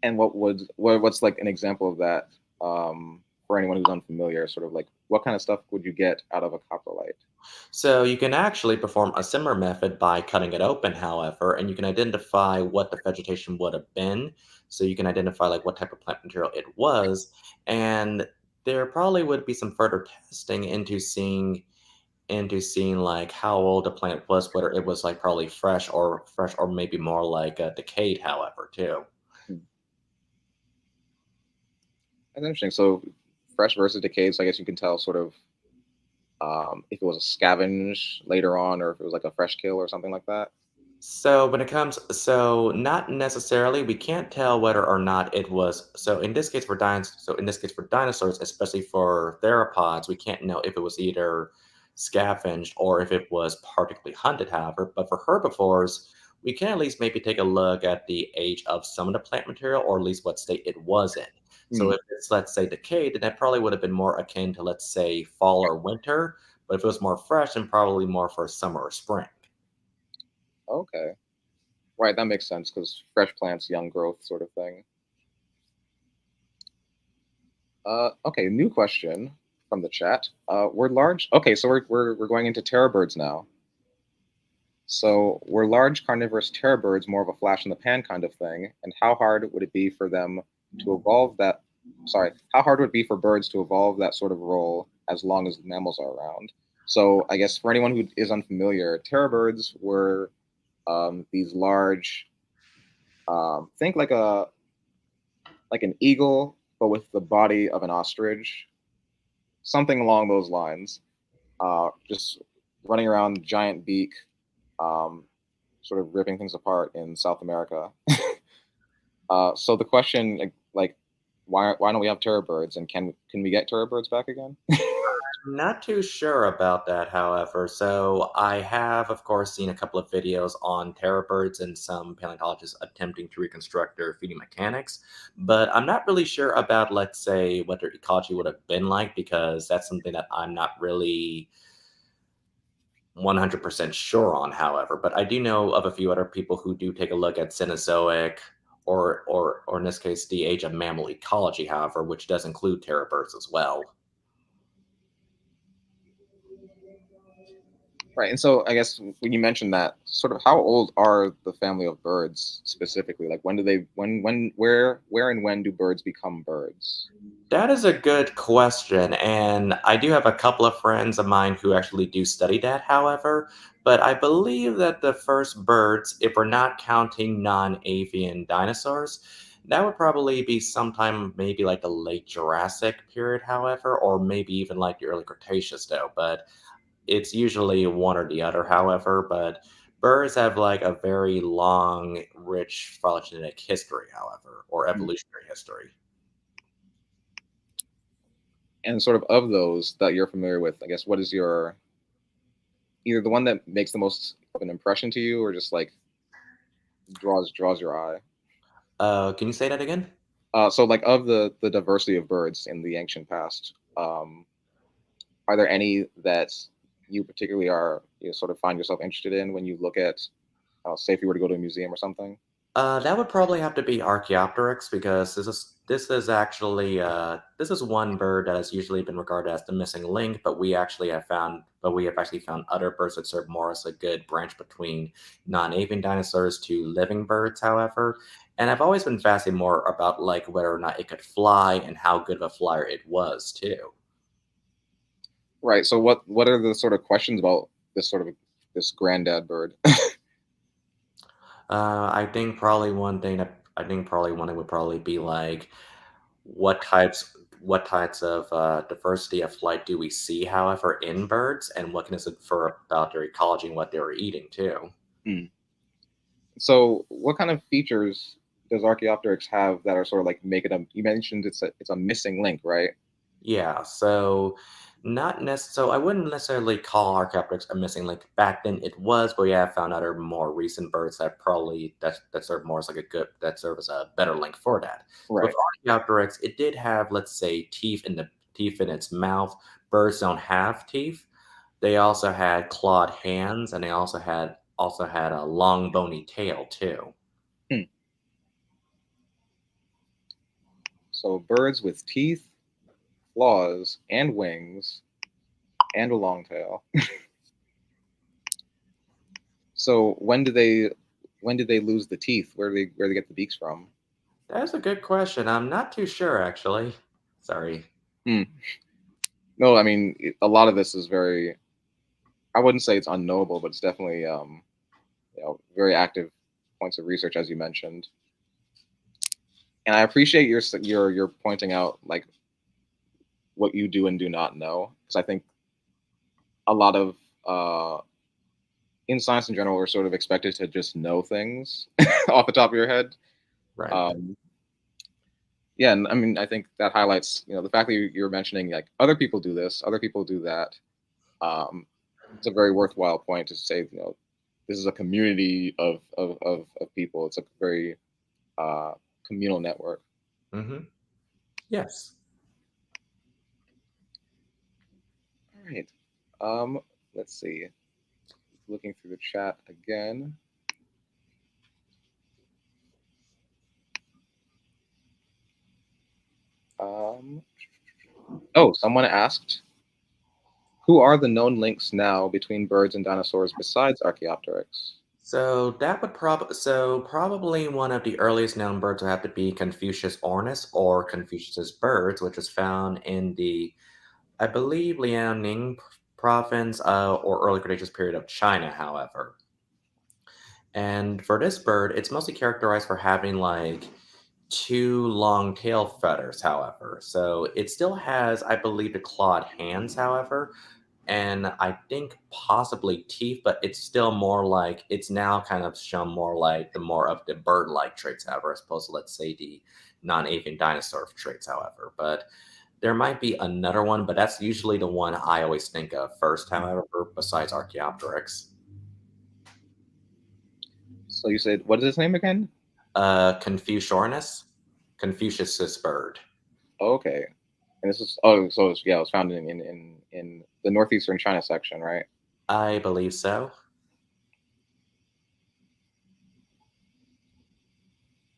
And what's like an example of that for anyone who's unfamiliar? Sort of like what kind of stuff would you get out of a coprolite? So you can actually perform a similar method by cutting it open, however, and you can identify what the vegetation would have been. So you can identify like what type of plant material it was, and there probably would be some further testing into seeing like how old the plant was, whether it was like probably fresh or maybe more like decayed, however, too. Hmm, that's interesting. So fresh versus decayed. So I guess you can tell sort of if it was a scavenge later on, or if it was like a fresh kill or something like that. So not necessarily, we can't tell whether or not it was. So in this case for dinosaurs, especially for theropods, we can't know if it was either scavenged or if it was particularly hunted, however. But for herbivores, we can at least maybe take a look at the age of some of the plant material, or at least what state it was in. So Hmm, if it's, let's say, decayed, then that probably would have been more akin to, let's say, fall or winter. But if it was more fresh, then probably more for summer or spring. okay, right, that makes sense because fresh plants, young growth, sort of thing. Okay, new question from the chat. We're large. Okay, so we're going into terror birds now. So were large carnivorous terror birds more of a flash in the pan kind of thing? And how hard would it be for them to evolve that? Sorry, how hard would it be for birds to evolve that sort of role as long as mammals are around? So I guess for anyone who is unfamiliar, terror birds were these large, think like an eagle, but with the body of an ostrich, something along those lines. Just running around, giant beak, um, sort of ripping things apart in South America. So the question, like, why don't we have terror birds, and can we get terror birds back again? Not too sure about that, however. So I have, of course, seen a couple of videos on terror birds and some paleontologists attempting to reconstruct their feeding mechanics, but I'm not really sure about, let's say, what their ecology would have been like because that's something that I'm not really 100% sure on, however. But I do know of a few other people who do take a look at Cenozoic or in this case, the age of mammal ecology, however, which does include terror birds as well. Right. And so I guess when you mentioned that, sort of how old are the family of birds specifically? Like when do they where and when do birds become birds? That is a good question, and I do have a couple of friends of mine who actually do study that, however, but I believe that the first birds, if we're not counting non-avian dinosaurs, that would probably be sometime maybe like the late Jurassic period, however, or maybe even like the early Cretaceous, though, but it's usually one or the other, however, but birds have like a very long, rich phylogenetic history, however, or Hmm. evolutionary history. And sort of those that you're familiar with, I guess what is your either the one that makes the most of an impression to you or just like draws your eye? Can you say that again? So like of the diversity of birds in the ancient past, are there any that you particularly are sort of find yourself interested in when you look at, say, if you were to go to a museum or something? That would probably have to be Archaeopteryx because this is actually this is one bird that has usually been regarded as the missing link, but we have actually found other birds that serve more as a good branch between non-avian dinosaurs to living birds, however. And I've always been fascinated more about like whether or not it could fly and how good of a flyer it was too. Right. So what are the sort of questions about this sort of this granddad bird? I think probably one would probably be like what types of diversity of flight do we see, however, in birds, and what can this infer about their ecology and what they were eating too? Hmm. So what kind of features does Archaeopteryx have that are sort of like make it a? You mentioned it's a missing link, right? Yeah, so not necessarily. So I wouldn't necessarily call Archaeopteryx a missing link. Back then, it was, but we have found other more recent birds that probably that serve more as like a good that serve as a better link for that. So with Right. Archaeopteryx, it did have, let's say, teeth in its mouth. Birds don't have teeth. They also had clawed hands, and they also had a long bony tail too. Hmm. So birds with teeth, claws, and wings, and a long tail. So when did they lose the teeth? Where do they get the beaks from? That's a good question. I'm not too sure actually. Sorry. Hmm. No, I mean a lot of this is very. I wouldn't say it's unknowable, but it's definitely very active points of research as you mentioned. And I appreciate your pointing out like what you do and do not know because I think a lot of in science in general we're sort of expected to just know things off the top of your head. Right. Um, yeah, and I mean I think that highlights the fact that you're mentioning like other people do this, other people do that. Um, it's a very worthwhile point to say this is a community of people. It's a very uh, communal network. Mm-hmm. Yes. All right. Um, let's see. Looking through the chat again. Um, oh, someone asked, who are the known links now between birds and dinosaurs besides Archaeopteryx? Probably one of the earliest known birds would have to be Confucius ornis or Confucius's birds, which was found in the, I believe, Liaoning province or early Cretaceous period of China, however. And for this bird, it's mostly characterized for having like two long tail feathers, however. So it still has, I believe, the clawed hands, however, and I think possibly teeth, but it's still more like it's now kind of shown more like the more of the bird-like traits, however, as opposed to let's say the non-avian dinosaur traits, however. But There might be another one, but that's usually the one I always think of first, however, besides Archaeopteryx. So you said, what is his name again? Confuciornis, Confucius's bird. Okay. And this is yeah, it was found in the northeastern China section, right? I believe so.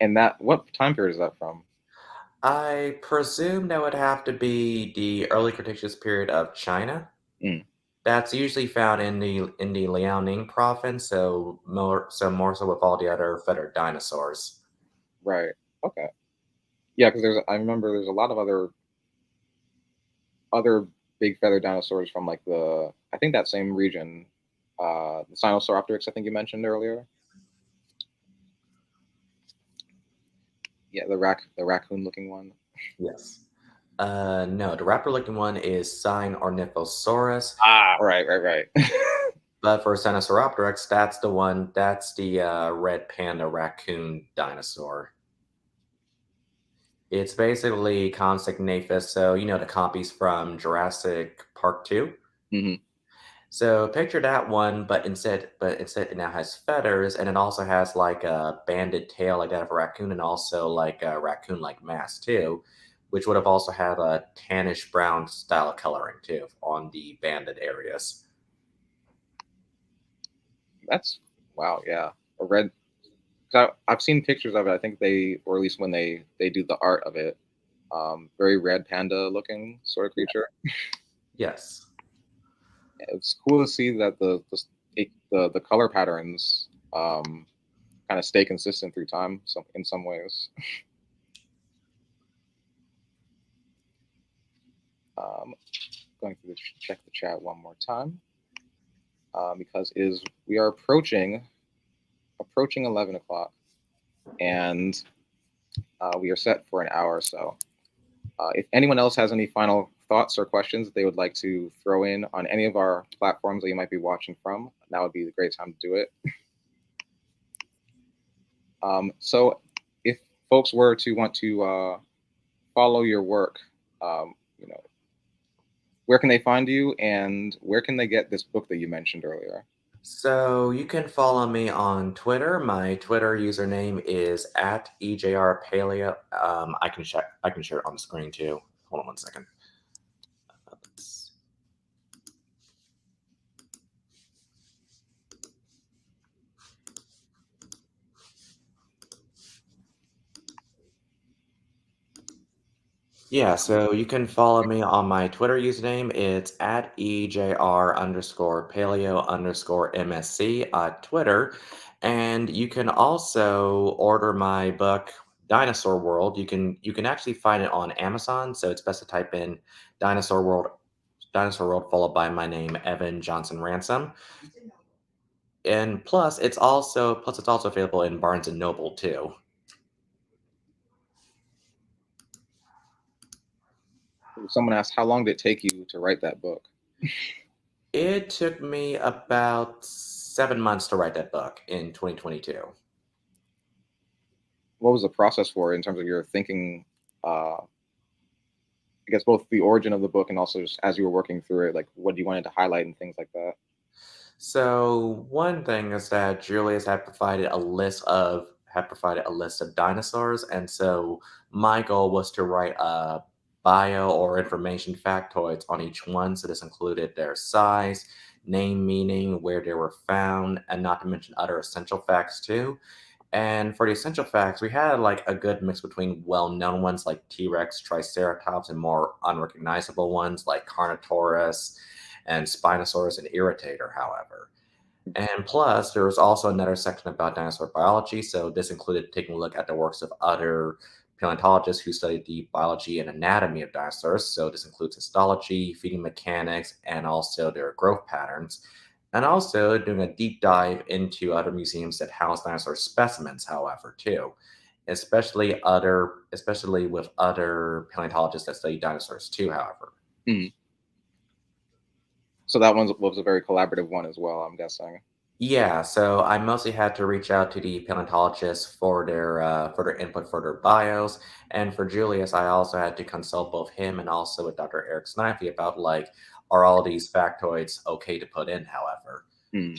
And that what time period is that from? I presume that would have to be the early Cretaceous period of China. Mm, That's usually found in the Liaoning province, so more so with all the other feathered dinosaurs. right. Okay. Yeah, because I remember there's a lot of other big feathered dinosaurs from like I think that same region, the Sinosauropteryx I think you mentioned earlier. Yeah, the raccoon looking one. Yes. No, the wrapper-looking one is Ornithosaurus, Ah, right. but for Sinosauropteryx, that's the one. That's the red panda raccoon dinosaur. It's basically consignathus, so you know the copies from Jurassic Park 2. Hmm. So picture that one, but instead it now has feathers, and it also has like a banded tail like that of a raccoon, and also like a raccoon-like mask too, which would have also had a tannish brown style of coloring too on the banded areas. That's wow. Yeah, a red. Cause I've seen pictures of it. I think or at least when they do the art of it, very red panda looking sort of creature. Yes. It's cool to see that the color patterns kind of stay consistent through time. So in some ways, going through check the chat one more time because we are approaching 11 o'clock, and we are set for an hour or so. If anyone else has any final thoughts or questions they would like to throw in on any of our platforms that you might be watching from, now would be the great time to do it. So if folks were to want to follow your work, you know, where can they find you, and where can they get this book that you mentioned earlier? So you can follow me on Twitter. My Twitter username is at EJRPaleo. I can share it on the screen too. Hold on one second. Yeah, so you can follow me on my Twitter username. It's at EJR_paleo_MSC on Twitter. And you can also order my book, Dinosaur World. You can actually find it on Amazon. So it's best to type in Dinosaur World followed by my name, Evan Johnson-Ransom. And plus it's also available in Barnes and Noble too. Someone asked, how long did it take you to write that book? It took me about 7 months to write that book in 2022. What was the process for it in terms of your thinking? I guess both the origin of the book and also just as you were working through it, like what you wanted to highlight and things like that. So one thing is that Julius had provided a list of dinosaurs, and so my goal was to write a bio or information factoids on each one. So this included their size, name, meaning, where they were found, and not to mention other essential facts too. And for the essential facts, we had like a good mix between well-known ones like T-Rex, Triceratops, and more unrecognizable ones like Carnotaurus and Spinosaurus and Irritator, however. And plus, there was also another section about dinosaur biology. So this included taking a look at the works of other paleontologists who studied the biology and anatomy of dinosaurs. So this includes histology, feeding mechanics, and also their growth patterns. And also doing a deep dive into other museums that house dinosaur specimens, however, too. Especially with other paleontologists that study dinosaurs too, however. Mm. So that one was a very collaborative one as well, I'm guessing. Yeah, so I mostly had to reach out to the paleontologists for their input for their bios, and for Julius, I also had to consult both him and also with Dr. Eric Snively about like, are all these factoids okay to put in? However, Hmm.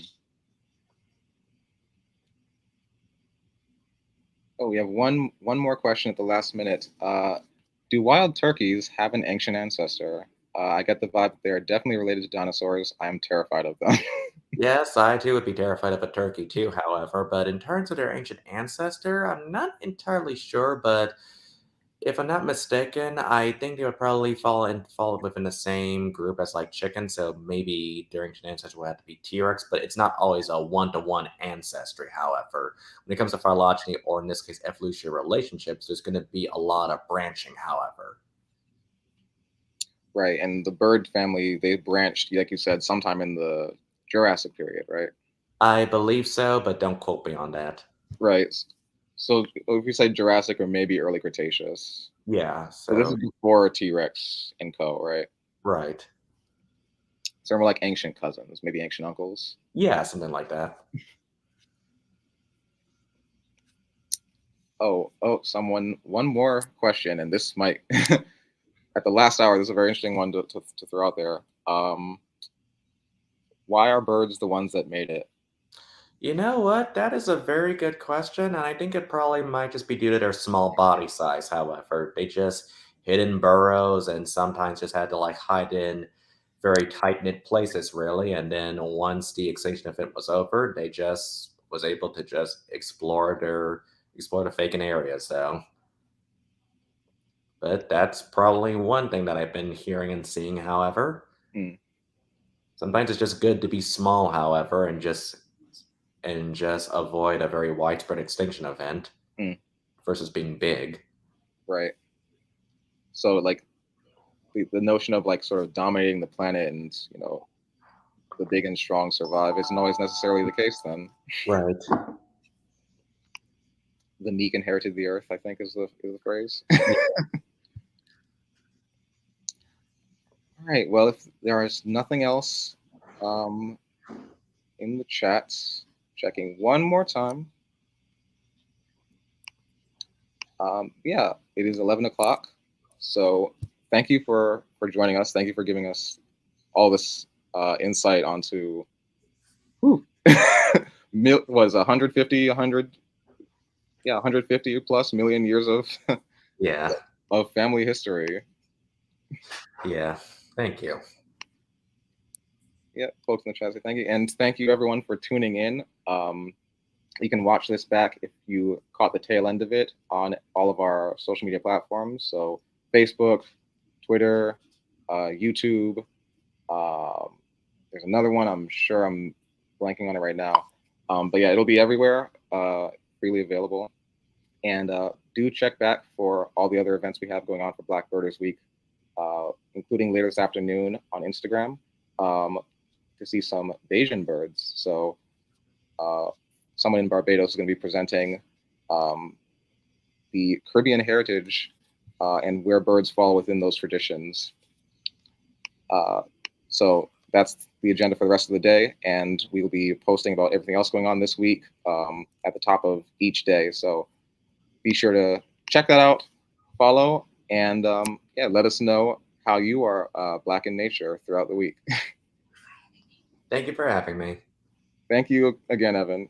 Oh, we have one more question at the last minute. Do wild turkeys have an ancient ancestor? I get the vibe that they are definitely related to dinosaurs. I am terrified of them. yes, I too would be terrified of a turkey too. However, but in terms of their ancient ancestor, I'm not entirely sure, but if I'm not mistaken, I think they would probably fall within the same group as like chickens. So maybe their ancient ancestor would have to be T-Rex, but it's not always a one-to-one ancestry. However, when it comes to phylogeny or in this case evolutionary relationships, there's going to be a lot of branching. However, Right, and the bird family, they branched, like you said, sometime in the Jurassic period, right? I believe so, but don't quote me on that. Right. So if you say Jurassic or maybe early Cretaceous, Yeah. so this So is before T-Rex and co, right? right. So more like ancient cousins, maybe ancient uncles. Yeah, something like that. One more question, and this might at the last hour. This is a very interesting one to throw out there. Why are birds the ones that made it? You know what? That is a very good question, and I think it probably might just be due to their small body size, however. They just hid in burrows and sometimes just had to like hide in very tight-knit places, really. And then once the extinction event was over, they just was able to just explore the vacant area. So, but that's probably one thing that I've been hearing and seeing, however. Hmm, Sometimes it's just good to be small, however, and just avoid a very widespread extinction event hmm, versus being big. right. So like the notion of like sort of dominating the planet and the big and strong survive isn't always necessarily the case. Then Right. the meek inherited the earth, I think, is the phrase. Yeah. All right. Well, if there is nothing else um, in the chats, checking one more time. Yeah, it is 11 o'clock. So thank you for joining us. Thank you for giving us all this insight onto whew, was 150, 100, yeah, 150 plus million years of Yeah. of family history. Yeah. Thank you. Yeah, folks in the chat say thank you, and thank you everyone for tuning in. You can watch this back if you caught the tail end of it on all of our social media platforms. So Facebook, Twitter, YouTube. Um, there's another one. I'm sure I'm blanking on it right now. But yeah, it'll be everywhere, freely available. And do check back for all the other events we have going on for Black Birders Week, including later this afternoon on Instagram um, to see some Bayesian birds. So uh, someone in Barbados is going to be presenting um, the Caribbean heritage and where birds fall within those traditions. So that's the agenda for the rest of the day, and we will be posting about everything else going on this week at the top of each day. So be sure to check that out, follow, and yeah, let us know how you are Black in nature throughout the week. Thank you for having me. Thank you again, Evan.